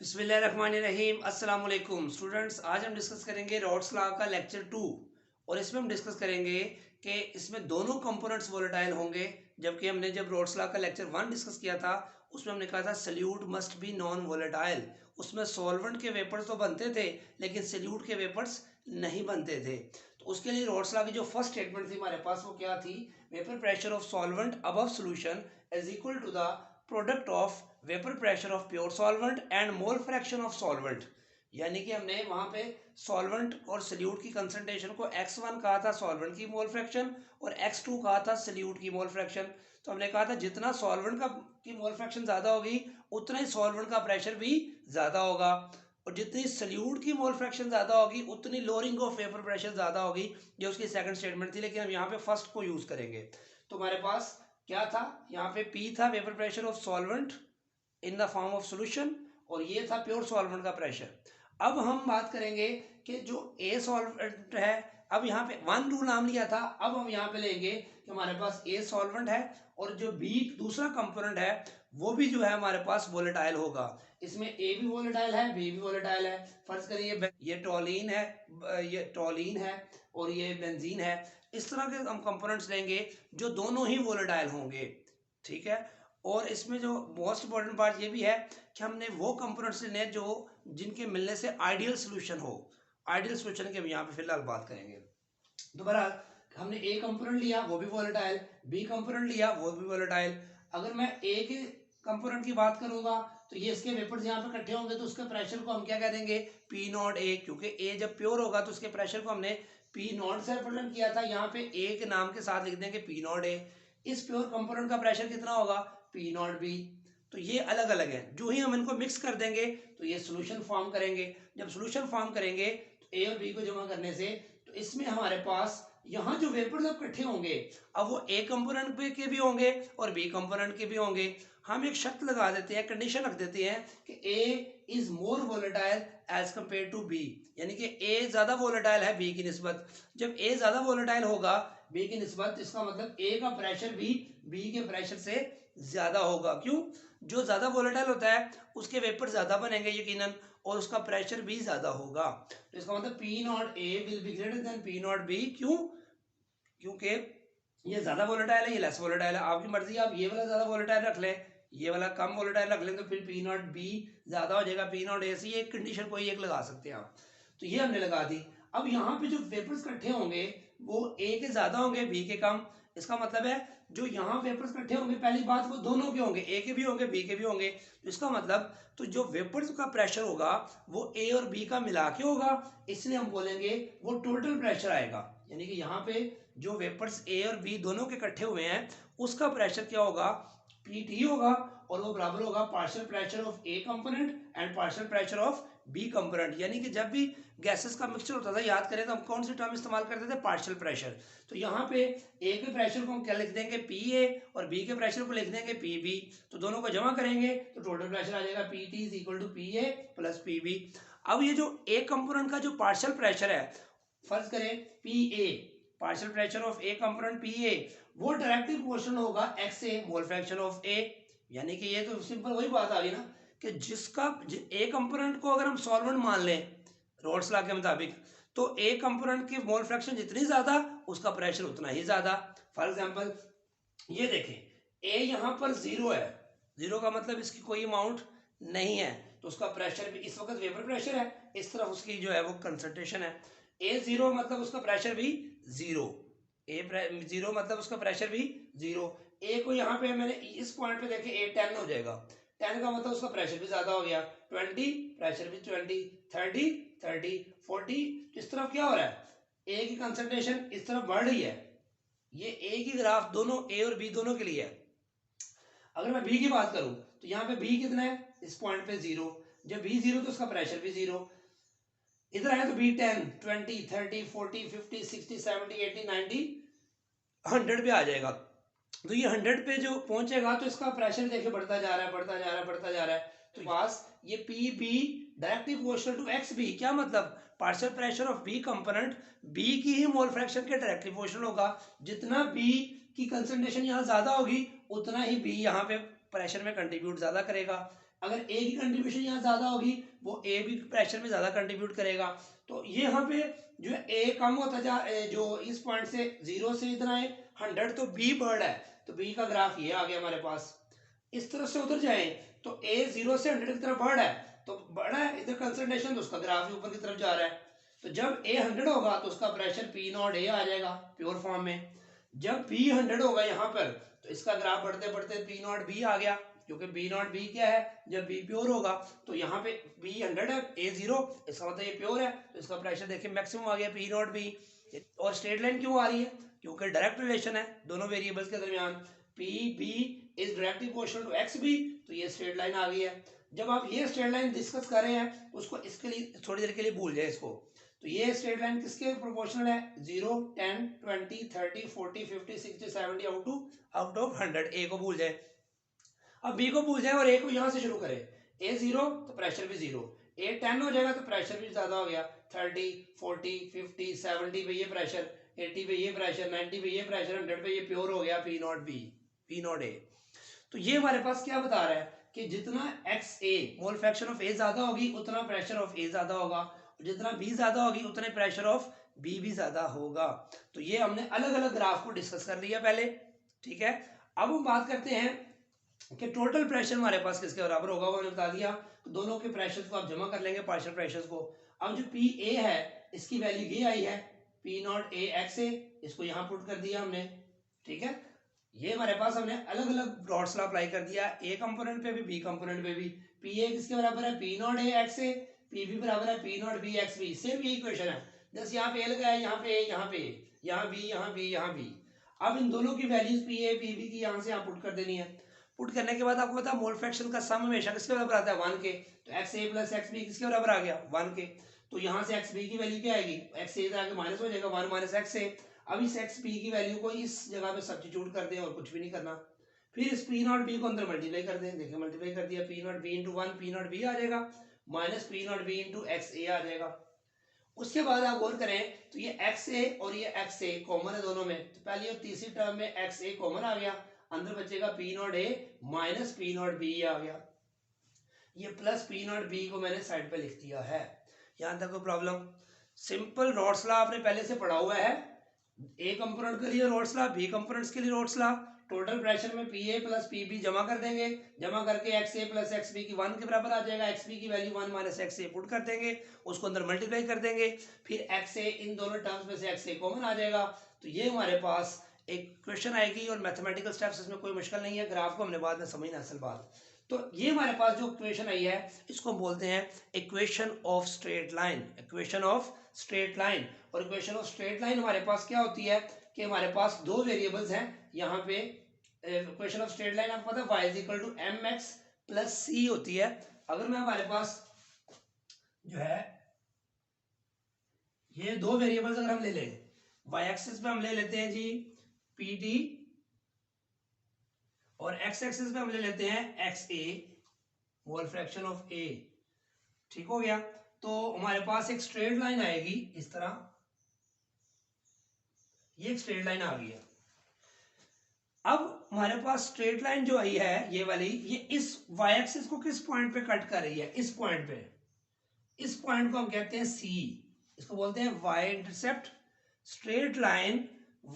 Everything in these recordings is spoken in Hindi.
बिस्मिल्लाहिर्रहमानिर्रहीम अस्सलाम वालेकुम स्टूडेंट्स। आज हम डिस्कस करेंगे रॉड्स लॉ का लेक्चर 2 और इसमें हम डिस्कस करेंगे कि इसमें दोनों कंपोनेंट्स वोलेटाइल होंगे। जबकि हमने जब रॉड्स लॉ का लेक्चर 1 डिस्कस किया था उसमें हमने कहा था solute must be non volatile. उसमें सॉल्वेंट के वेपर्स तो बनते थे लेकिन सल्यूट के वेपर्स नहीं बनते थे। तो उसके लिए रॉड्स लॉ की जो फर्स्ट स्टेटमेंट थी हमारे पास वो क्या थी? Vapour pressure of solvent above solution is equal to the product of vapour pressure of pure solvent and mole fraction of solvent. यानी कि हमने वहां पे सॉल्वेंट और सल्यूट की कंसंट्रेशन को x1 कहा था सॉल्वेंट की मोल फ्रैक्शन और x2 कहा था सल्यूट की मोल फ्रैक्शन। तो हमने कहा था जितना सॉल्वेंट का की मोल फ्रैक्शन ज्यादा होगी उतना ही सॉल्वेंट का प्रेशर भी ज्यादा होगा, और जितनी सल्यूट की मोल फ्रैक्शन ज्यादा होगी उतनी लोअरिंग ऑफ वेपर प्रेशर ज्यादा होगी। ये उसकी सेकंड स्टेटमेंट थी, लेकिन हम यहाँ पे फर्स्ट को यूज करेंगे। तो हमारे पास क्या था? यहाँ पे P था vapour pressure of solvent in the form of solution और ये था प्योर सॉल्वेंट का प्रेशर। अब हम बात करेंगे कि जो ए सॉल्वेंट है, अब यहाँ पे वन रूल नाम लिया था, अब हम यहाँ पे लेंगे कि हमारे पास ए सॉल्वेंट है और जो बी दूसरा कंपोनेंट है वो भी जो है हमारे पास वोलेटाइल होगा। इसमें ए भी वोलेटाइल है, बी भी वोलेटाइल है। फर्ज करिए ये टोलीन है, ये टोलीन है और ये बेंजीन है। इस तरह के हम कंपोनेंट्स लेंगे जो दोनों ही वोलेटाइल होंगे, ठीक है। और इसमें जो मोस्ट इंपॉर्टेंट पार्ट ये भी है कि हमने वो कंपोनेंट्स लेने जो जिनके मिलने से आइडियल सोल्यूशन हो। आइडियल सोल्यूशन की हम यहाँ पे फिलहाल बात करेंगे। तो बहरहाल हमने ए कंपोनेंट लिया वो भी वोलेटाइल, बी कंपोनेंट लिया वो भी वोलेटाइल। अगर मैं ए के कंपोनेंट की बात करूंगा तो ये इसके वेपर्स यहाँ पे इकट्ठे होंगे तो उसके प्रेशर को हम क्या कह देंगे? पी नॉट ए, क्योंकि ए जब प्योर होगा तो उसके प्रेशर को हमने पी नॉट से रिप्रेजेंट किया था। यहाँ पे ए के नाम के साथ लिख देंगे पी नॉट ए। इस प्योर कंपोनेंट का प्रेशर कितना होगा? P not be. तो ये अलग अलग है, जो ही हम इनको मिक्स कर देंगे तो ये सोल्यूशन फॉर्म करेंगे। जब सोल्यूशन फॉर्म करेंगे तो ए और बी को जमा करने से तो इसमें हमारे पास यहाँ जो वेपर्स अब इकट्ठे होंगे अब वो ए कंपोनेंट के भी होंगे और बी कंपोनेंट के भी होंगे। हम एक शर्त लगा देते हैं, कंडीशन रख देते हैं कि A is more volatile as compare to B, यानी कि ए ज्यादा वोलेटाइल है बी की निस्बत। जब ए ज्यादा वोलेटाइल होगा बी की निस्बत, इसका मतलब ए का प्रेशर भी बी के प्रेशर से ज्यादा होगा। क्यों? जो ज्यादा वोलेटाइल होता है उसके वेपर ज्यादा बनेंगे यकीनन और उसका प्रेशर भी ज्यादा होगा। तो इसका मतलब P not a will be greater than P not be. क्यों? क्योंकि ये ज्यादा वोलेटाइल है, ये लेस वोलेटाइल है। आपकी मर्जी, आप ये वाला ज्यादा वोलेटाइल रख लें, ये वाला कम वोलेटाइल रख लें, तो फिर पी नॉट बी ज्यादा हो जाएगा पी नॉट ए से। ये एक कंडीशन कोई एक लगा सकते हैं आप। तो ये हमने लगा दी। अब यहाँ पे जो वेपर्स इकट्ठे होंगे वो ए के ज्यादा होंगे बी के कम। इसका मतलब है जो यहाँ वेपर्स इकट्ठे होंगे पहली बात वो दोनों के होंगे, ए के भी होंगे बी के भी होंगे। तो इसका मतलब तो जो वेपर्स का प्रेशर होगा वो ए और बी का मिला के होगा, इसलिए हम बोलेंगे वो टोटल प्रेशर आएगा। यानी कि यहाँ पे जो वेपर्स ए और बी दोनों के इकट्ठे हुए हैं उसका प्रेशर क्या होगा? पीटी होगा और वो बराबर होगा partial pressure of A component and partial pressure of B component. यानी कि जब भी गैसेस का मिक्सचर होता था, याद करें तो हम कौन सी टर्म इस्तेमाल करते थे? Partial pressure. तो यहाँ पे ए के प्रेशर को हम क्या लिख देंगे? पी ए, और बी के प्रेशर को लिख देंगे पी बी। तो दोनों को जमा करेंगे तो टोटल प्रेशर आ जाएगा P T is equal to P A plus P B. अब ये जो ए कंपोनेंट का जो पार्शियल प्रेशर है, फर्ज करें P A, partial pressure of A component P A, वो डायरेक्टली प्रोपोर्शनल होगा X A mole fraction of A. यानी कि ये तो सिंपल वही बात आ गई ना कि जिसका ए कंपोनेंट को अगर हम सॉल्वेंट मान लें रॉड्स लॉ के मुताबिक तो ए कंपोनेंट की मोल फ्रैक्शन जितनी ज्यादा उसका प्रेशर उतना ही ज्यादा। फॉर एग्जांपल ये देखें ए यहाँ पर जीरो है, जीरो का मतलब इसकी कोई अमाउंट नहीं है तो उसका प्रेशर भी इस वक्त वेपर प्रेशर है, इस तरफ उसकी जो है वो कंसंट्रेशन है। ए जीरो मतलब उसका प्रेशर भी जीरो, ए जीरो मतलब उसका प्रेशर भी जीरो। ए को यहाँ पे मैंने इस पॉइंट पे देखे ए 10 हो जाएगा, 10 का मतलब उसका प्रेशर भी ज्यादा हो गया, 20 प्रेशर भी 20, 30 30 40। इस तरफ क्या हो रहा है? ए की कंसंट्रेशन इस तरफ बढ़ रही है। ये ए की ग्राफ दोनों ए और बी दोनों के लिए है। अगर मैं बी की बात करूं तो यहाँ पे बी कितना है? इस पॉइंट पे जीरो। जब बी जीरो तो उसका प्रेशर भी जीरो। इधर है तो बी 10 20 30 40 50 60 70 80 90 100 पे आ जाएगा। तो ये 100 पे जो पहुंचेगा तो इसका प्रेशर देखिए बढ़ता जा रहा है बढ़ता जा रहा है बढ़ता जा रहा है। तो पास ये P B directly proportional to X B. क्या मतलब? Partial pressure of B component B की ही मोल फ्रैक्शन के डायरेक्टली प्रोपोर्शनल होगा। जितना बी की कंसंट्रेशन यहाँ ज्यादा होगी उतना ही बी यहाँ पे प्रेशर में कंट्रीब्यूट ज्यादा करेगा। अगर ए की कंट्रीब्यूशन यहाँ ज्यादा होगी, वो ए भी प्रेशर में ज्यादा कंट्रीब्यूट करेगा। तो ये यहाँ पे जो है ए कम होता जा, जो इस पॉइंट से 0 से इतना है 100, तो बी बढ़ है, तो बी का ग्राफ ये आ गया हमारे पास। इस तरफ से उधर जाए तो ए 0 से 100 की तरफ बढ़ है, तो बढ़ा है इधर कंसंट्रेशन, तो उसका ग्राफ भी ऊपर की तरफ जा रहा है। तो जब ए 100 होगा तो उसका प्रेशर पी नॉट ए आ जाएगा प्योर फॉर्म में। जब बी 100 होगा यहाँ पर, तो इसका ग्राफ बढ़ते बढ़ते पी नॉट बी आ गया, क्योंकि बी नॉट बी क्या है, जब बी प्योर होगा तो यहाँ पे बी 100 है, ए 0, इसका मतलब ये प्योर है, तो इसका प्रेशर देखिए मैक्सिमम आ गया पी नॉट बी। और स्ट्रेट लाइन क्यों आ रही है, क्योंकि डायरेक्ट रिलेशन है दोनों वेरिएबल्स के दरमियान, P B is directly proportional to X B, तो ये स्ट्रेट लाइन आ गई है। जब आप ये स्ट्रेट लाइन डिस्कस कर रहे हैं उसको इसके लिए थोड़ी देर के लिए भूल जाए इसको। तो ये स्ट्रेट लाइन किसके प्रोपोर्शनल है, 0 10 20 30 40 50 60 70 आउट ऑफ 100, ए को भूल जाए। अब बी को भूल जाए और ए को यहां से शुरू करें, ए 0 तो प्रेशर भी 0, ए 10 हो जाएगा तो प्रेशर भी ज्यादा हो गया, 30 40 50 70 पे ये प्रेशर, 80 पे ये प्रेशर, 90 पे ये प्रेशर, 100 पे ये प्योर हो गया P not be, P not a. तो ये हमारे पास क्या बता रहा है कि जितना X A mole fraction of A ज्यादा होगी उतना प्रेशर ऑफ ए ज्यादा होगा, और जितना बी ज्यादा होगी उतने प्रेशर ऑफ बी भी ज्यादा होगा। तो ये हमने अलग अलग ग्राफ को डिस्कस कर लिया पहले, ठीक है। अब हम बात करते हैं कि टोटल प्रेशर हमारे पास किसके बराबर होगा, वो हमने बता दिया। तो दोनों के प्रेशर को आप जमा कर लेंगे, पार्शियल प्रेशर को। अब जो पी ए है इसकी वैल्यू ये आई है, पी नॉट ए एक्स ए, इसको यहाँ पुट कर दिया हमने, ठीक है। ये हमारे पास हमने अलग अलग रॉड्स लॉ अप्लाई कर दिया, ए कंपोनेंट पे भी बी कंपोनेंट पे भी। पी ए किसके बराबर है, P not A X A, P B बराबर है P not B X B. Same यही इक्वेशन है, जैसे यहाँ पे ए लगाया, यहाँ पे ए, यहाँ पे ए, यहाँ बी, यहाँ बी, यहाँ बी। अब इन दोनों की values P A P B की यहाँ से यहाँ पुट कर देनी है। पुट करने के बाद आपको पता है मोल फ्रैक्शन का सम हमेशा किसके बराबर आता है, 1 के। तो x A plus X B किसके बराबर आ गया, 1 के। तो यहाँ से एक्स बी की वैल्यू क्या आएगी, एक्स ए आगे माइनस हो जाएगा, 1 माइनस एक्स ए। अब इस एक्स पी की वैल्यू को इस जगह पे सब्स्टिट्यूट कर दें और कुछ भी नहीं करना। फिर इस पी नॉट बी को अंदर मल्टीप्लाई कर दें, देखिए मल्टीप्लाई कर दिया, P not B into 1 P not B आ जाएगा, minus P not B into X A आ जाएगा। उसके बाद आप गौर करें तो ये एक्स ए और ये एक्स ए कॉमन है दोनों में, तो पहली और तीसरी टर्म में एक्स ए कॉमन आ गया, अंदर बचेगा P not A minus P not B आ गया। ये प्लस पी नॉट बी को मैंने साइड पे लिख दिया है। यहां तक कोई प्रॉब्लम? सिंपल रॉड्स लॉ आपने पहले से पढ़ा हुआ है, ए कंपोनेंट के लिए रॉड्स लॉ, बी कंपोनेंट्स के लिए रॉड्स लॉ। टोटल प्रेशर में P A plus P B जमा कर देंगे, जमा करके X A plus X B की 1 के बराबर आ जाएगा, एक्स बी की value 1 minus X A put कर देंगे, उसको अंदर मल्टीप्लाई कर देंगे, फिर एक्स ए इन दोनों टर्म्स में से एक्स ए कॉमन आ जाएगा। तो ये हमारे पास एक क्वेश्चन आएगी, और मैथमेटिकल स्टेप्स इसमें कोई मुश्किल नहीं है, ग्राफ को हमने बाद में समझना असल बात। तो ये हमारे पास जो इक्वेशन आई है इसको हम बोलते हैं equation of straight line, equation of straight line. और इक्वेशन ऑफ स्ट्रेट लाइन हमारे पास क्या होती है कि हमारे पास दो वेरिएबल्स हैं यहाँ पे। इक्वेशन ऑफ स्ट्रेट लाइन आपको पता है y is equal to M X plus C होती है। अगर मैं हमारे पास जो है ये दो वेरिएबल्स अगर हम ले लें, y एक्सिस पे हम ले लेते हैं जी पी डी, और x एक्सिस पे हम ले लेते हैं X A, mole fraction of A, ठीक हो गया। तो हमारे पास एक स्ट्रेट लाइन आएगी इस तरह, ये एक स्ट्रेट लाइन आ गई है। अब हमारे पास स्ट्रेट लाइन जो आई है ये वाली, ये इस y एक्सिस को किस पॉइंट पे कट कर रही है, इस पॉइंट पे। इस पॉइंट को हम कहते हैं C, इसको बोलते हैं y intercept. Straight line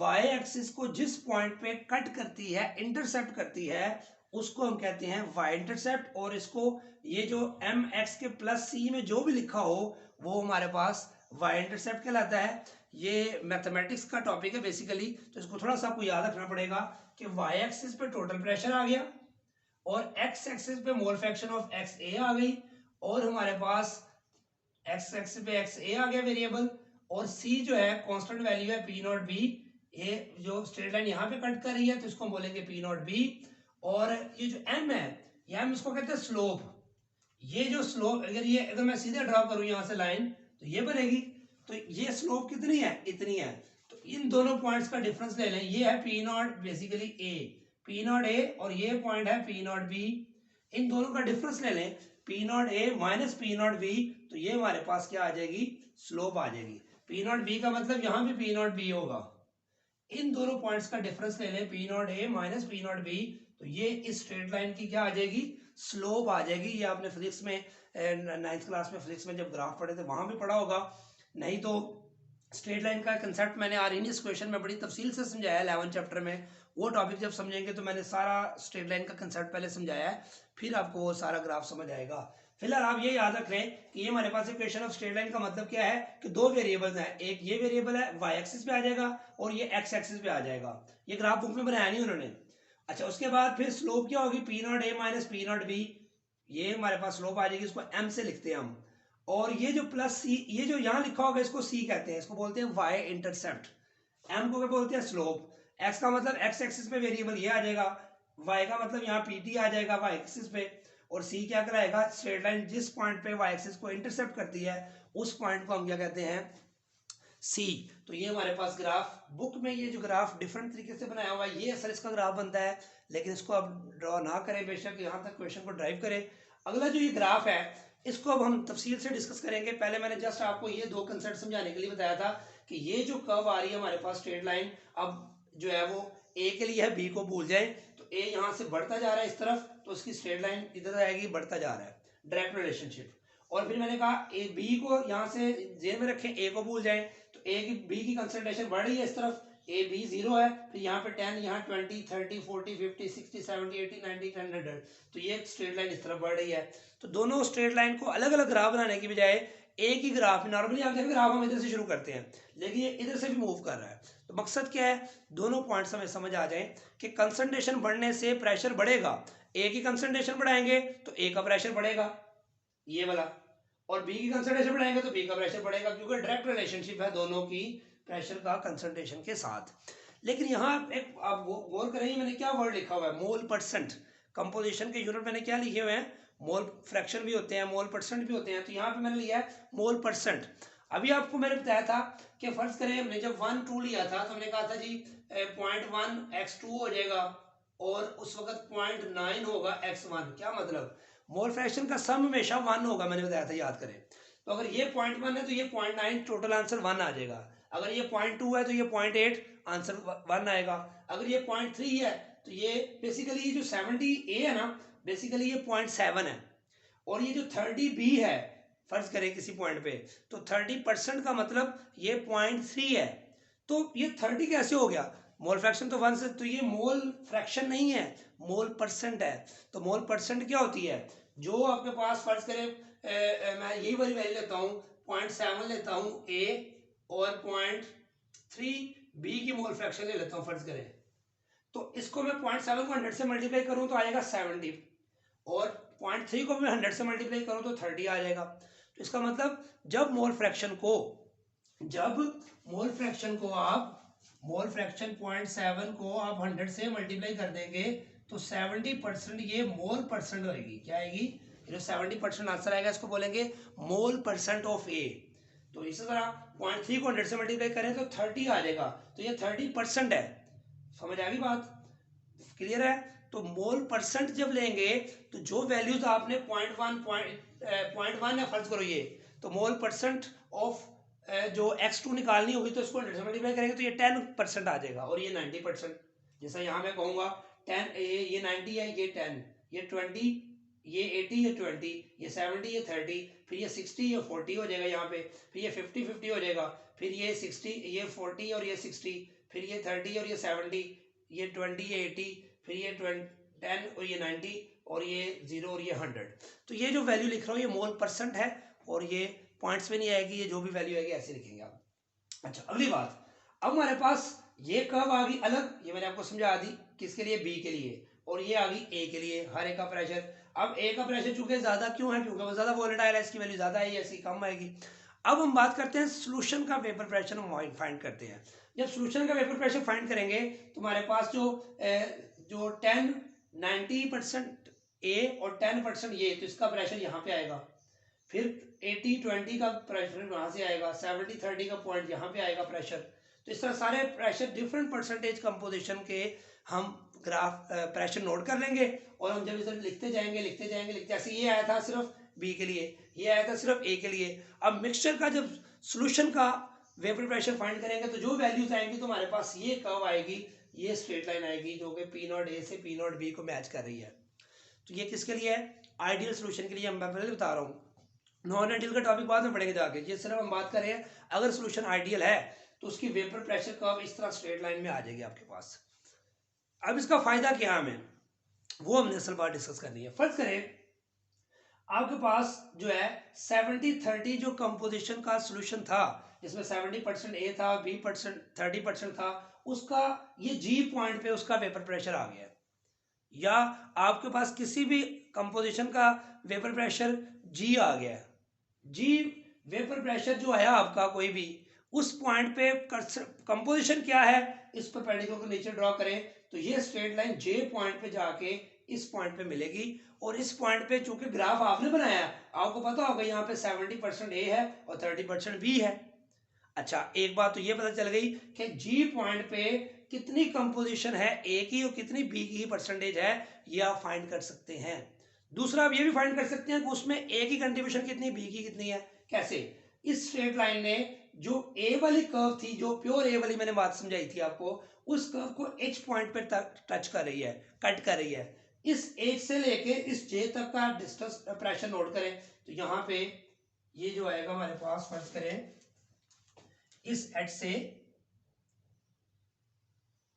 y axis को जिस पॉइंट पे कट करती है, इंटरसेप्ट करती है, उसको हम कहते हैं y इंटरसेप्ट। और इसको ये जो mx के प्लस c में जो भी लिखा हो वो हमारे पास y इंटरसेप्ट कहलाता है। ये मैथमेटिक्स का टॉपिक है बेसिकली, तो इसको थोड़ा सा आपको याद रखना पड़ेगा कि y एक्सिस पे टोटल प्रेशर आ गया, और x एक्सिस पे मोल फ्रैक्शन ऑफ एक्स ए आ गई, और हमारे पास x एक्सिस पे एक्स ए आ गया वेरिएबल, और c जो है कांस्टेंट वैल्यू है पी नॉट बी। ये जो स्ट्रेट लाइन यहाँ पे कट कर रही है तो इसको हम बोलेंगे पी नॉट बी। और ये जो m है, ये m इसको कहते हैं स्लोप। ये जो स्लोप अगर मैं सीधे ड्रॉ करूं यहाँ से लाइन तो ये बनेगी, तो ये स्लोप कितनी है, इतनी है। तो इन दोनों पॉइंट्स का डिफरेंस ले लें, ये है P not basically A, P not a, और ये पॉइंट है पी नॉट बी। इन दोनों का डिफरेंस ले लें, P not A minus P not be, तो ये हमारे पास क्या आ जाएगी, स्लोप आ जाएगी। पी नॉट बी का मतलब यहाँ भी पी नॉट बी होगा। इन दोनों पॉइंट्स का डिफरेंस ले लें, P not A minus P not be, तो ये इस स्ट्रेट लाइन की क्या आ जाएगी, स्लोप आ जाएगी। ये आपने फिजिक्स में 9th क्लास में फिजिक्स में जब ग्राफ पढ़े थे वहाँ भी पढ़ा होगा, नहीं तो स्ट्रेट लाइन का कंसेप्ट मैंने आर्इनियस क्वेश्चन में बड़ी तफसील से समझाया 11 चैप्टर में। वो टॉपिक जब समझेंगे तो मैंने सारा स्ट्रेट लाइन का कंसेप्ट पहले समझाया है, फिर आपको वो सारा ग्राफ समझ आएगा। फिलहाल आप ये याद रख लें कि ये हमारे पास इक्वेशन ऑफ स्ट्रेट लाइन का मतलब क्या है कि दो वेरिएबल्स हैं, एक ये वेरिएबल है y एक्सिस पे आ जाएगा और ये x एक्सिस पे आ जाएगा। ये ग्राफ बुक में बनाया नहीं उन्होंने। अच्छा, उसके बाद फिर स्लोप क्या होगी, P not A minus P not be, ये हमारे पास स्लोप आ जाएगी, इसको m से लिखते हैं हम। और ये जो प्लस सी, ये जो यहाँ लिखा होगा इसको c कहते हैं, इसको बोलते हैं y इंटरसेप्ट, m को क्या बोलते हैं स्लोप। x का मतलब x एक्सिस पे वेरिएबल ये आ जाएगा, y का मतलब यहाँ pt आ जाएगा y एक्सिस पे, और c क्या कराएगा, स्ट्रेट लाइन जिस पॉइंट पे y एक्सिस को इंटरसेप्ट करती है उस पॉइंट को हम क्या कहते हैं, c। तो ये हमारे पास ग्राफ बुक में, ये जो ग्राफ डिफरेंट तरीके से बनाया हुआ है, ये असल इसका ग्राफ बनता है, लेकिन इसको अब ड्रॉ ना करें, बेशक यहाँ तक क्वेश्चन को ड्राइव करें। अगला जो ये ग्राफ है इसको अब हम तफसील से डिस्कस करेंगे। पहले मैंने जस्ट आपको ये दो कंसेप्ट समझाने के लिए बताया था कि ये जो कर्व आ रही है हमारे पास स्ट्रेट लाइन, अब जो है वो a के लिए है, b को भूल जाए, तो a यहाँ से बढ़ता जा रहा है इस तरफ, तो उसकी स्ट्रेट लाइन इधर आएगी, बढ़ता जा रहा है, डायरेक्ट रिलेशनशिप। और फिर मैंने कहा a b को यहाँ से जेन में रखें, a को भूल जाए, तो a की b की कंसंट्रेशन बढ़ रही है इस तरफ, a b 0 है, फिर यहाँ पे 10, यहाँ 20, 30, 40, 50, 60, 70, 80, 90, 100, तो ये स्ट्रेट लाइन इस तरफ बढ़ रही है। तो दोनों स्ट्रेट लाइन को अलग अलग ग्राफ बनाने की बजाय एक ही ग्राफ, नॉर्मली आप देखें ग्राफ हम इधर से शुरू करते हैं, लेकिन ये इधर से भी मूव कर रहा है। तो मकसद क्या है, दोनों पॉइंट्स हमें समझ आ जाए कि कंसंट्रेशन बढ़ने से प्रेशर बढ़ेगा, ए की कंसंट्रेशन बढ़ाएंगे तो ए का प्रेशर बढ़ेगा ये वाला, और बी की कंसंट्रेशन बढ़ाएंगे तो बी का प्रेशर बढ़ेगा, क्योंकि डायरेक्ट रिलेशनशिप है दोनों की प्रेशर का कंसंट्रेशन के साथ। लेकिन यहाँ एक आप गौर करेंगे मैंने क्या वर्ड लिखा हुआ है, मोल परसेंट। कंपोजिशन के यूनिट मैंने क्या लिखे हुए हैं, मोल फ्रैक्शन भी होते हैं, मोल परसेंट भी होते हैं, तो यहाँ पे मैंने लिया है मोल परसेंट। अभी आपको मैंने बताया था कि फर्ज करें हमने जब 1 2 लिया था तो हमने कहा था जी 0.1 x2 हो जाएगा और उस वक्त 0.9 होगा x1। क्या मतलब, मोल फ्रैक्शन का सम हमेशा 1 होगा, मैंने बताया था, याद करें। तो अगर ये 0.1 है तो ये 0.9, टोटल आंसर 1 आ जाएगा। अगर ये 0.2 है तो ये 0.8, आंसर 1 आएगा। अगर ये 0.3 है तो ये बेसिकली ये जो 70A है ना, बेसिकली ये 0.7 है, और ये जो 30B है फर्ज करें किसी पॉइंट पे, तो 30% का मतलब ये 0.3 है। तो ये 30 कैसे हो गया, मोल फ्रैक्शन तो 1 से, तो ये मोल फ्रैक्शन नहीं है, मोल परसेंट है। तो मोल परसेंट क्या होती है, जो आपके पास फर्ज करें मैं यही वाली वैल्यू लेता हूँ, 0.7 लेता हूँ A और 0.3 B की मोल फ्रैक्शन ले लेता हूँ फर्ज करें, तो इसको मैं 0.7 को 100 से मल्टीप्लाई करूँ तो आएगा 70, और 0.3 को मैं 100 से मल्टीप्लाई करूँ तो 30 आ जाएगा। तो इसका मतलब जब मोल फ्रैक्शन को आप मोल फ्रैक्शन 0.7 को आप 100 से मल्टीप्लाई कर देंगे तो 70% ये मोल परसेंट होगी। क्या आएगी, जो 70% आंसर आएगा इसको बोलेंगे मोल परसेंट ऑफ ए। तो इसी तरह 0.3 को 100 से मल्टीप्लाई करें तो 30 आ जाएगा, तो ये 30% है। समझ आ गई बात, क्लियर है। तो मोल परसेंट जब लेंगे तो जो वैल्यूज आपने 0.1 है फर्ज करो ये, तो मोल परसेंट ऑफ जो x2 निकालनी होगी तो इसको 100 से मल्टीप्लाई करेंगे तो ये 10% आ जाएगा, और ये 90%। जैसा यहाँ मैं कहूँगा 10, ये 90 है, ये 10, ये 20, ये 80, ये 20, ये 70, ये 30, फिर ये 60, ये 40 हो जाएगा यहाँ पे, फिर ये 50, 50 हो जाएगा, फिर ये 60, ये 40 और ये 60, फिर ये 30 और ये 70, ये 20, ये 80, फिर ये 10 और ये 90, और ये 0 और ये 100। तो ये जो वैल्यू लिख रहा हूँ ये मोल परसेंट है, और ये पॉइंट्स में नहीं आएगी, ये जो भी वैल्यू आएगी ऐसे लिखेंगे आप। अच्छा, अगली बात, अब हमारे पास ये कर्व आ गई अलग, ये मैंने आपको समझा दी, किसके लिए, बी के लिए, और ये आ गई ए के लिए, हर एक का प्रेशर। अब ए का प्रेशर चूंकि ज्यादा क्यों है, क्योंकि वो ज्यादा वोलेटाइल है, इसकी वैल्यू ज्यादा है, ऐसी कम आएगी। अब हम बात करते हैं सोल्यूशन का वेपर प्रेशर हम फाइंड करते हैं। जब सोल्यूशन का वेपर प्रेशर फाइंड करेंगे तो हमारे पास जो 90% ए और 10% ये, तो इसका प्रेशर यहाँ पे आएगा, फिर 80-20 का प्रेशर वहां से आएगा, 70-30 का पॉइंट यहाँ पे आएगा प्रेशर। तो इस तरह सारे प्रेशर डिफरेंट परसेंटेज कंपोजिशन के हम ग्राफ प्रेशर नोट कर लेंगे, और हम जब इसे लिखते जाएंगे जैसे ये आया था सिर्फ बी के लिए, ये आया था सिर्फ ए के लिए। अब मिक्सचर का जब सोल्यूशन का वेपर प्रेशर फाइंड करेंगे तो जो वैल्यूज आएंगी तो हमारे पास ये कर्व आएगी, ये स्ट्रेट लाइन आएगी जो कि P0 A से P0 B को मैच कर रही है। तो ये किसके लिए है, आइडियल सोल्यूशन के लिए मैं पहले बता रहा हूँ। नॉन आइडियल का टॉपिक बाद में पढ़ेंगे जाके, ये सिर्फ हम बात कर रहे हैं अगर सोल्यूशन आइडियल है तो उसकी वेपर प्रेशर कर्व इस तरह स्ट्रेट लाइन में आ जाएगी आपके पास। अब इसका फायदा क्या हमें, वो हमने असल बात डिस्कस करनी है। फर्ज करें आपके पास जो है 70-30 जो कंपोजिशन का सोल्यूशन था, जिसमें 70% ए था, 20% 30% था, उसका ये जी पॉइंट पे उसका वेपर प्रेशर आ गया, या आपके पास किसी भी कंपोजिशन का वेपर प्रेशर जी आ गया, जी वेपर प्रेशर जो है आपका कोई भी, उस पॉइंट पे कंपोजिशन क्या है, इस परपेंडिकुलर को नीचे ड्रॉ करें तो ये स्ट्रेट लाइन जे पॉइंट पे जाके इस पॉइंट पे मिलेगी। और इस पॉइंट पे चूंकि ग्राफ आपने बनाया, आपको पता होगा यहाँ पे 70% ए है और 30% बी है। अच्छा, एक बात तो ये पता चल गई कि जी पॉइंट पे कितनी कंपोजिशन है ए की और कितनी बी की परसेंटेज है, ये आप फाइंड कर सकते हैं। दूसरा आप ये भी फाइंड कर सकते हैं कि उसमें ए की कंट्रीब्यूशन कितनी, बी की कितनी है। कैसे, इस स्ट्रेट लाइन ने जो ए वाली कर्व थी, जो प्योर ए वाली मैंने बात समझाई थी आपको, उस कर्व को एच पॉइंट पर टच कर रही है, कट कर रही है। इस एच से लेके इस जे तक का डिस्टेंस प्रेशर नोट करें तो यहाँ पे ये जो आएगा हमारे पास, फर्ज करें इस एच से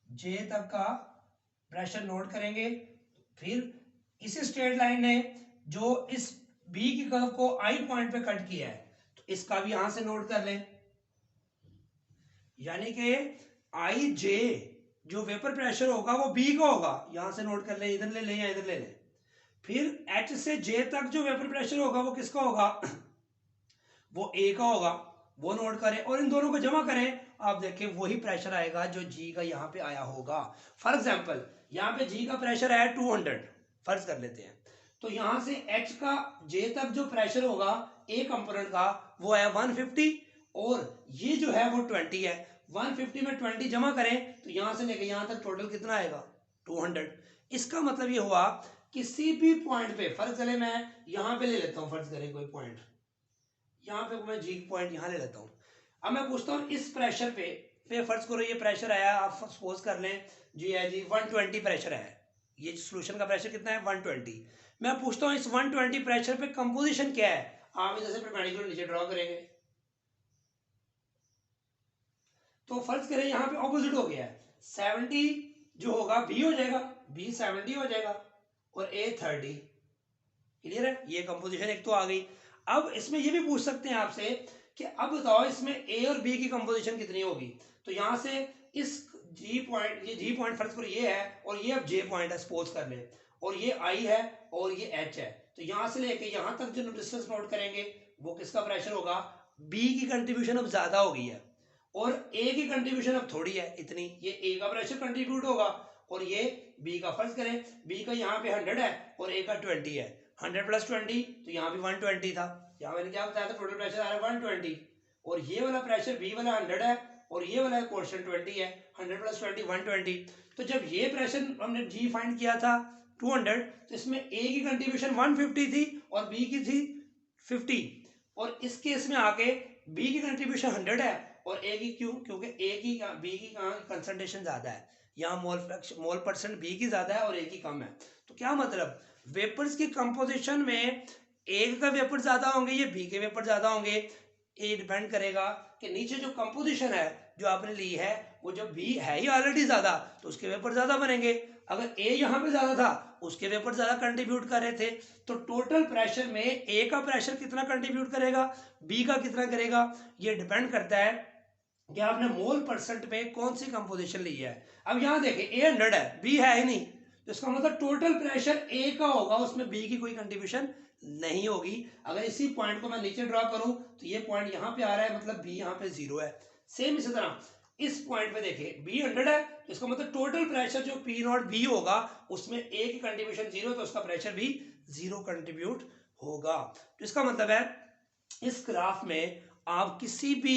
जे तक का प्रेशर नोट करेंगे। फिर इस स्ट्रेट लाइन ने जो इस बी की कर्व को आई पॉइंट पे कट किया है, तो इसका भी यहां से नोट कर लें, यानी कि आई जे जो वेपर प्रेशर होगा वो बी का होगा, यहां से नोट कर लें, इधर ले लें या इधर ले लें। फिर एच से जे तक जो वेपर प्रेशर होगा वो किसका होगा, वो ए का होगा, वो नोट करें और इन दोनों को जमा करें, आप देखें वही प्रेशर आएगा जो जी का यहाँ पे आया होगा। फॉर एग्जांपल यहाँ पे जी का प्रेशर है 200, फर्ज कर लेते हैं, तो यहां से एच का जे तक जो प्रेशर होगा ए कंपोनेंट का वो है 150 और ये जो है वो 20 है। 150 में 20 जमा करें तो यहां से लेके यहां तक टोटल कितना आएगा, 200। इसका मतलब ये हुआ किसी भी पॉइंट पे, फर्ज करें मैं यहां पे ले लेता हूं, फर्ज करें कोई पॉइंट यहाँ पे मैं जी पॉइंट यहाँ ले लेता हूँ। अब मैं पूछता हूँ इस प्रेशर पे फर्ज करो ये प्रेशर आया, आप सपोज कर लें जी है जी 120 प्रेशर है, ये सोल्यूशन का प्रेशर कितना है 120। मैं पूछता हूँ इस 120 प्रेशर पे कंपोजिशन क्या है, आप इधर से परपेंडिकुलर नीचे ड्रॉ करेंगे तो फर्ज करें यहाँ पे ऑपोजिट हो गया है, 70 जो होगा बी हो जाएगा, बी 70 हो जाएगा और ए 30। क्लियर है, ये कंपोजिशन एक तो आ गई। अब इसमें ये भी पूछ सकते हैं आपसे कि अब बताओ इसमें ए और बी की कंपोजिशन कितनी होगी, तो यहां से इस जी पॉइंट, ये जी पॉइंट फर्ज करो ये है और ये अब जे पॉइंट है सपोज कर ले, और ये आई है और ये एच है, तो यहां से लेके यहां तक जो डिस्टेंस नोट करेंगे वो किसका प्रेशर होगा, बी की कंट्रीब्यूशन अब ज्यादा हो गई है और ए की कंट्रीब्यूशन अब थोड़ी है इतनी, ये ए का प्रेशर कंट्रीब्यूट होगा और ये बी का, फर्ज करें बी का यहाँ पे 100 है और ए का 20 है, 100 + 20 तो यहाँ भी 120 था, यहाँ मैंने क्या बताया था टोटल प्रेशर आ रहा है 120 और ये वाला प्रेशर बी वाला 100 है और ये वाला क्वेश्चन 20 है, 100 + 20 120। तो जब ये प्रेशर हमने जी फाइंड किया था 200, तो इसमें ए की कंट्रीब्यूशन 150 थी और बी की थी 50, और इस केस में आके बी की कंट्रीब्यूशन 100 है और ए की, क्यों, क्योंकि ए की बी की कंसंट्रेशन ज्यादा है, यहाँ मोल परसेंट बी की ज्यादा है और ए की कम है। तो क्या मतलब, वेपर्स की कंपोजिशन में ए का वेपर ज्यादा होंगे, ये बी के वेपर ज्यादा होंगे, ये डिपेंड करेगा कि नीचे जो कंपोजिशन है जो आपने ली है वो जब बी है ही ऑलरेडी ज्यादा तो उसके वेपर ज्यादा बनेंगे, अगर ए यहाँ पे ज्यादा था उसके वेपर ज्यादा कंट्रीब्यूट कर रहे थे, तो टोटल प्रेशर में ए का प्रेशर कितना कंट्रीब्यूट करेगा, बी का कितना करेगा, ये डिपेंड करता है कि आपने मोल परसेंट पे कौन सी कंपोजिशन ली है। अब यहाँ देखें ए 100 है, बी है ही नहीं, तो इसका मतलब टोटल प्रेशर ए का होगा, उसमें बी की कोई कंट्रीब्यूशन नहीं होगी। अगर इसी पॉइंट को मैं नीचे ड्रॉ करूं तो ये पॉइंट यहाँ पे आ रहा है, मतलब बी यहाँ पे 0 है। सेम इसी तरह इस पॉइंट पे देखें बी 100 है, तो इसका मतलब टोटल प्रेशर जो पी नॉट बी होगा उसमें ए की कंट्रीब्यूशन 0, तो उसका प्रेशर भी 0 कंट्रीब्यूट होगा। तो इसका मतलब है इस ग्राफ में आप किसी भी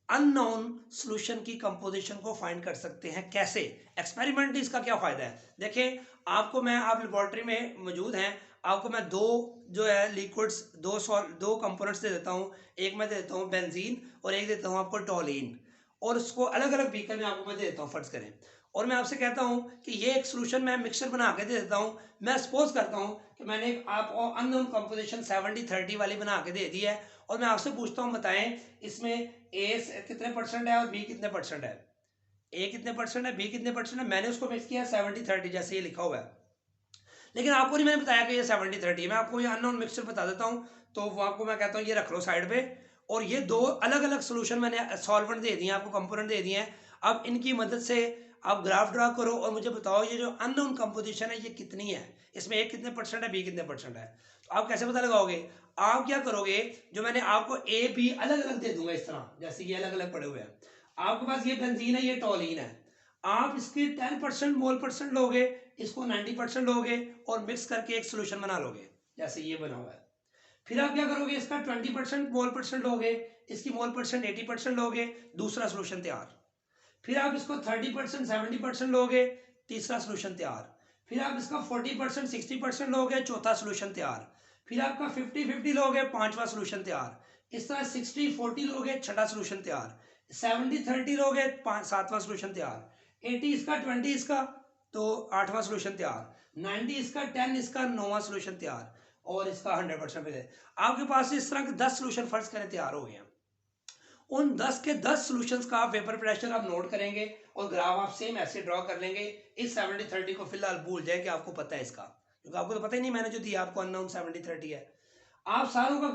अननोन सॉल्यूशन की कंपोजिशन को फाइंड कर सकते हैं। कैसे, एक्सपेरिमेंट, इसका क्या फायदा है, देखें आपको मैं, आप लेबोरेटरी में मौजूद हैं, आपको मैं दो जो है लिक्विड्स, दो कंपोनेंट्स दे देता हूँ, एक मैं दे देता हूँ बेंजीन और एक देता हूँ आपको टोलीन, और उसको अलग अलग बीकर में आपको मैं दे देता हूँ फर्ज करें, और मैं आपसे कहता हूं कि ये एक सोल्यूशन मैं मिक्सचर बना के दे देता हूं, मैं सपोज करता हूं कि मैंने एक आपको अननोन कंपोजिशन 70-30 वाली बना के दे दी है, और मैं आपसे पूछता हूं बताएं इसमें ए कितने परसेंट है और बी कितने परसेंट है, ए कितने परसेंट है, बी कितने परसेंट है। मैंने उसको मिक्स किया 70-30 जैसे ये लिखा हुआ है, लेकिन आपको नहीं मैंने बताया कि ये 70-30 है। मैं आपको ये अननोन मिक्सचर बता देता हूँ, तो वो आपको मैं कहता हूँ ये रख लो साइड पे। और ये दो अलग अलग सोल्यूशन मैंने सॉल्वेंट दे दिए हैं आपको, कंपोनेंट दे दिए हैं। अब इनकी मदद से आप ग्राफ ड्रा करो और मुझे बताओ ये जो अननोन कंपोजिशन है ये कितनी है, इसमें ए कितने परसेंट है, बी कितने परसेंट है। तो आप कैसे पता लगाओगे, आप क्या करोगे, जो मैंने आपको ए बी अलग अलग दे दूंगा इस तरह, जैसे ये अलग अलग पड़े हुए हैं, आपके पास ये बेंजीन है, ये टोलीन है, आप इसकी 10% मोल परसेंट लोगे, इसको 90% लोगे और मिक्स करके एक सोल्यूशन बना लोगे जैसे ये बना हुआ है। फिर आप क्या करोगे, इसका 20% मोल परसेंट लोगे, इसकी मोल परसेंट 80% लोगे, दूसरा सोल्यूशन तैयार। फिर आप इसको 30% 70% लोगे, तीसरा सोल्यूशन तैयार। फिर आप इसका 40% 60% लोगे, चौथा सोल्यूशन तैयार। फिर आपका 50-50 लोगे, पांचवा सोल्यूशन तैयार। इस तरह 60-40 लोगे, छठा सोल्यूशन तैयार। 70-30 लोगे, सातवां सोल्यूशन तैयार। 80 इसका, 20 इसका, तो आठवां सोल्यूशन तैयार। 90 इसका, 10 इसका, नौवां सोल्यूशन तैयार। और इसका 100% पे आपके पास इस तरह के 10 सोल्यूशन फर्ज करें तैयार हो गए हैं। उन 10 के 10 सॉल्यूशंस का वेपर प्रेशर आप नोट करेंगे और ग्राफ आप सेम ऐसे ड्रॉ कर लेंगे। इस 70-30 को फिलहाल भूल जाए कि आपको पता है इसका, क्योंकि आपको तो पता ही नहीं, मैंने जो दिया आपको अननोन 70-30 है। आप सारों का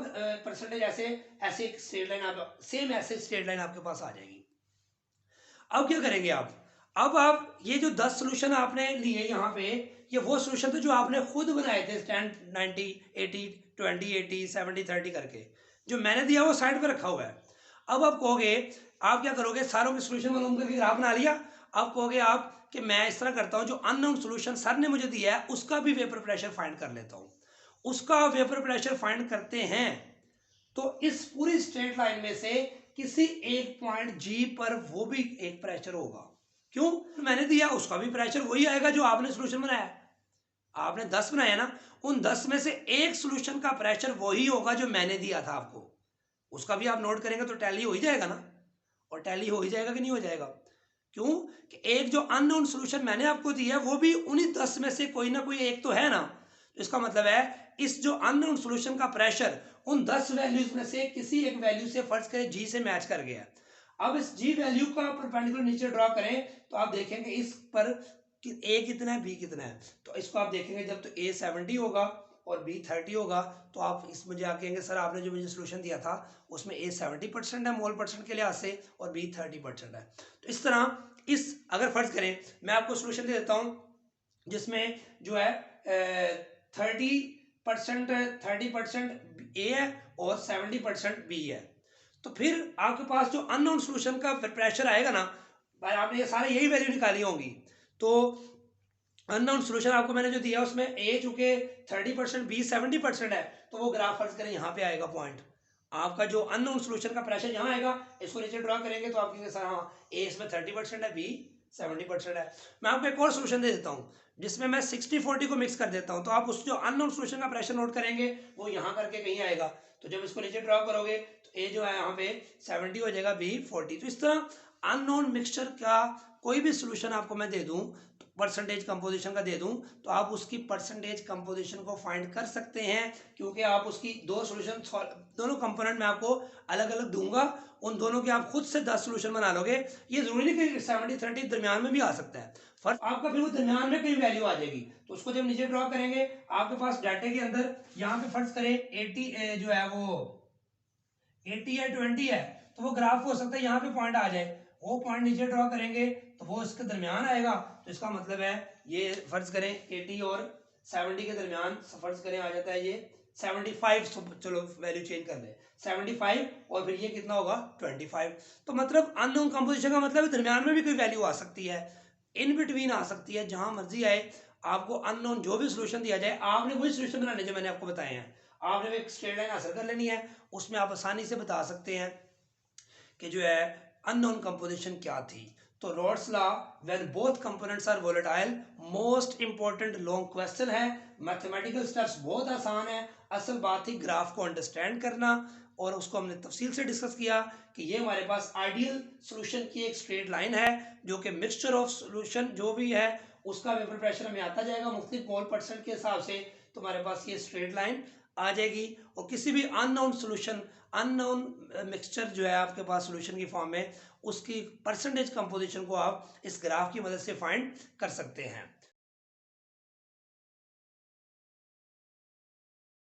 परसेंटेज ऐसे ऐसे एक स्ट्रेट लाइन, आप सेम ऐसे स्ट्रेट लाइन आपके पास आ जाएगी। अब क्या करेंगे आप, अब आप ये जो 10 सोल्यूशन आपने लिए यहाँ पे, ये वो सोल्यूशन थे जो आपने खुद बनाए थे 10 90 80 20 80 70 30 करके, जो मैंने दिया वो साइड पे रखा हुआ है। अब आप कहोगे, आप क्या करोगे, सारों के सोल्यूशन मालूम करके ग्राफ बना लिया। अब कहोगे आप कि मैं इस तरह करता हूँ, जो अननोन सोल्यूशन सर ने मुझे दिया है उसका भी वेपर प्रेशर फाइंड कर लेता हूँ। उसका वेपर प्रेशर फाइंड करते हैं तो इस पूरी स्ट्रेट लाइन में से किसी एक पॉइंट जी पर वो भी एक प्रेशर होगा। क्यों, मैंने दिया उसका भी प्रेशर वही आएगा जो आपने सोल्यूशन बनाया। आपने 10 बनाया ना, उन 10 में से एक सोल्यूशन का प्रेशर वही होगा जो मैंने दिया था आपको, उसका भी आप नोट करेंगे तो टैली हो ही जाएगा ना। और टैली हो ही जाएगा कि नहीं हो जाएगा, क्यों कि एक जो अननोन सोल्यूशन मैंने आपको दिया है वो भी उन्हीं 10 में से कोई ना कोई एक तो है ना। तो इसका मतलब है इस जो अननोन सोल्यूशन का प्रेशर उन 10 वैल्यूज में से किसी एक वैल्यू से फर्ज करें जी से मैच कर गया। अब इस जी वैल्यू का परपेंडिकुलर नीचे ड्रॉ करें तो आप देखेंगे इस पर कि ए कितना है बी कितना है। तो इसको आप देखेंगे जब तो ए 70 होगा और बी 30 होगा, तो आप इस मुझे आप कहेंगे सर आपने जो मुझे सोल्यूशन दिया था उसमें ए 70% है मोल परसेंट के लिहाज से और बी 30% है। तो इस तरह इस अगर फर्ज करें मैं आपको सोल्यूशन दे देता हूं जिसमें जो है 30% 30% ए है और 70% बी है, तो फिर आपके पास जो अननोन सोल्यूशन का प्रेशर आएगा ना, भाई आपने ये सारे यही वैल्यू निकाली होंगी। तो अननोन सोल्यूशन आपको मैंने जो दिया उसमें ए चूंकि 30% बी 70% है, तो वो ग्राफ फर्ज करें यहाँ पे आएगा पॉइंट। आपका जो अननोन सोल्यूशन का प्रेशर यहाँ आएगा, इसको नीचे ड्रॉ करेंगे तो आपके सर हाँ ए इसमें 30% है, बी 70% है। मैं आपको एक और सोल्यूशन दे देता हूँ जिसमें मैं 60-40 को मिक्स कर देता हूँ, तो आप उस जो अननोन सोल्यूशन का प्रेशर नोट करेंगे वो यहाँ करके कहीं आएगा। तो जब इसको नीचे ड्रॉ करोगे तो ए जो है यहाँ पे 70 हो जाएगा, बी 40। तो इस तरह अननोन मिक्सचर का कोई भी सोल्यूशन आपको मैं दे दूं, परसेंटेज कंपोजिशन का दे दूं, तो आप उसकी परसेंटेज कंपोजिशन को फाइंड कर सकते हैं, क्योंकि आप उसकी दो सोल्यूशन दोनों कंपोनेंट में आपको अलग अलग दूंगा, उन दोनों के आप खुद से 10 सोल्यूशन बना लोगे। ये जरूरी नहीं कि 70-30 दरमियान में भी आ सकता है, फर्क आपका फिर वो दरमियान में कहीं वैल्यू आ जाएगी। तो उसको जब नीचे ड्रॉ करेंगे आपके पास डाटे के अंदर यहाँ पे फर्ज करें 80 जो है वो 80 है 20 है, तो वो ग्राफ हो सकता है यहाँ पे पॉइंट आ जाए, वो पॉइंट नीचे ड्रॉ करेंगे तो वो इसके दरमियान आएगा। तो इसका मतलब है ये फर्ज करें 80 और 70 के दरमियान फर्ज करें आ जाता है ये 75, चलो वैल्यू चेंज कर ले 75 और फिर ये कितना होगा 25। तो मतलब अननोन कंपोजिशन का मतलब दरमियान में भी कोई वैल्यू आ सकती है, इन बिटवीन आ सकती है, जहां मर्जी आए। आपको अननोन जो भी सोल्यूशन दिया जाए आपने वही सोल्यूशन बनाने जो मैंने आपको बताए हैं, आपने एक स्ट्रेट लाइन हासिल कर लेनी है, उसमें आप आसानी से बता सकते हैं कि जो है अननोन कंपोजिशन क्या थी। तो Raoult's law when both components are volatile, most important long question है। मैथमेटिकल स्टेप्स बहुत आसान है, असल बात ही ग्राफ को अंडरस्टैंड करना और उसको हमने तफसील से डिस्कस किया कि ये हमारे पास आइडियल सोल्यूशन की एक स्ट्रेट लाइन है जो कि मिक्सचर ऑफ सोल्यूशन जो भी है उसका वेपर प्रेशर हमें आता जाएगा मुख्तलिफ मोल परसेंट के हिसाब से, तो हमारे पास ये स्ट्रेट लाइन आ जाएगी। और किसी भी अननोन सोल्यूशन, अननोन मिक्सचर जो है आपके पास सोल्यूशन की फॉर्म में, उसकी परसेंटेज कंपोजिशन को आप इस ग्राफ की मदद से फाइंड कर सकते हैं।